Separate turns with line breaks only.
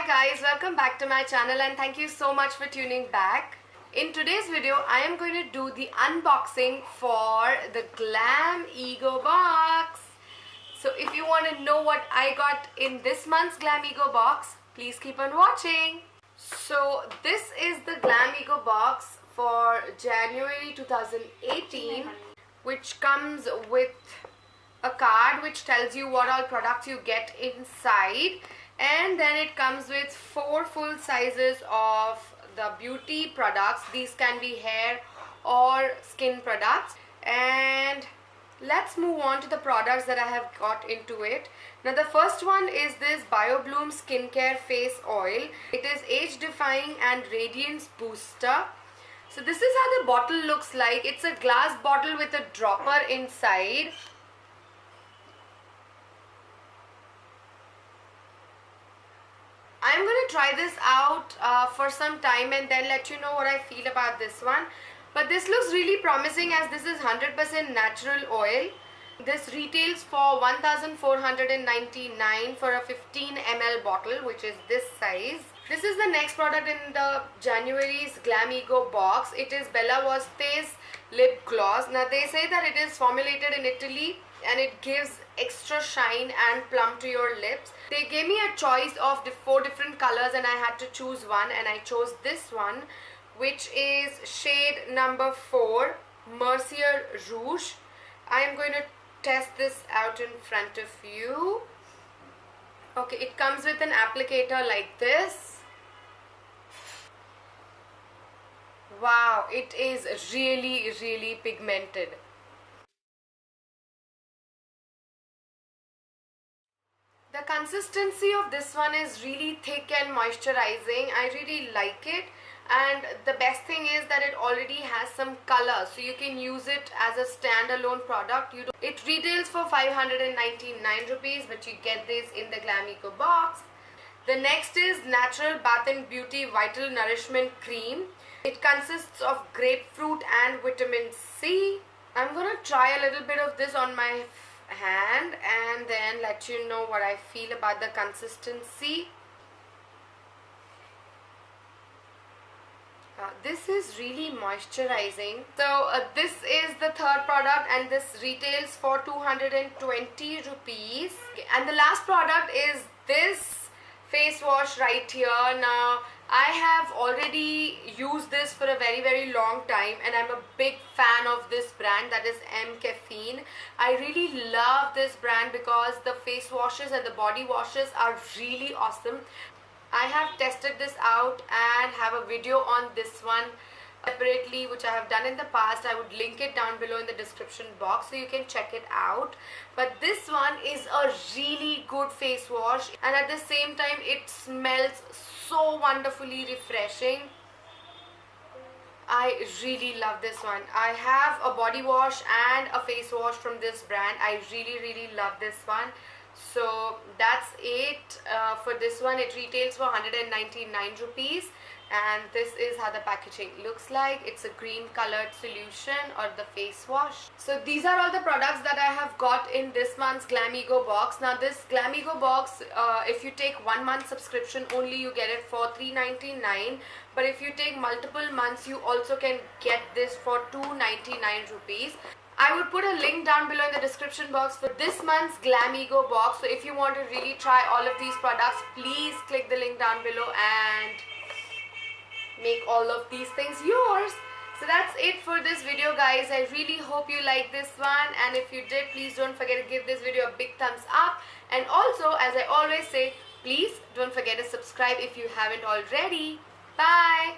Hi guys, welcome back to my channel and thank you so much for tuning back. In today's video, I am going to do the unboxing for the Glamego box. So if you want to know what I got in this month's Glamego box, please keep on watching. So this is the Glamego box for January 2018, which comes with a card which tells you what all products you get inside, and then it comes with 4 full sizes of the beauty products. These can be hair or skin products, and let's move on to the products that I have got into it. Now the first one is this BioBloom skincare face oil. It is age defying and radiance booster. So this is how the bottle looks like. It's a glass bottle with a dropper inside. I'm going to try this out for some time and then let you know what I feel about this one. But this looks really promising as this is 100% natural oil. This retails for 1,499 for a 15 ml bottle, which is this size. This is the next product in the January's Glamego box. It is Bella Voste's lip gloss. Now they say that it is formulated in Italy and it gives extra shine and plump to your lips. They gave me a choice of 4 different colors and I had to choose one, and I chose this one, which is shade number 4, Mercier Rouge. I am going to test this out in front of you. Okay, it comes with an applicator like this. Wow, it is really pigmented. The consistency of this one is really thick and moisturizing. I really like it, and the best thing is that it already has some color, so you can use it as a standalone product. It retails for 599 rupees, but you get this in the Glamego box. The next is Natural Bath and Beauty Vital Nourishment Cream. It consists of grapefruit and vitamin C. I'm gonna try a little bit of this on my hand and then let you know what I feel about the consistency. This is really moisturizing. So this is the third product and this retails for 220 rupees. And the last product is this face wash right here. Now I have already used this for a very long time and I'm a big fan of this brand, that is M Caffeine. I really love this brand because the face washes and the body washes are really awesome. I have tested this out and have a video on this one separately, which I have done in the past. I would link it down below in the description box so you can check it out. But this one is a really good face wash, and at the same time it smells so wonderfully refreshing. I really love this one. I have a body wash and a face wash from this brand. I really love this one. So that's it for this one. It retails for 199 rupees, and this is how the packaging looks like. It's a green colored solution or the face wash. So these are all the products that I have got in this month's Glamego box. Now this Glamego box, if you take 1 month subscription only, you get it for 399, but if you take multiple months, you also can get this for 299 rupees. I would put a link down below in the description box for this month's Glamego box. So if you want to really try all of these products, please click the link down below and make all of these things yours. So that's it for this video, guys. I really hope you like this one, and if you did, please don't forget to give this video a big thumbs up. And also, as I always say, please don't forget to subscribe if you haven't already. Bye.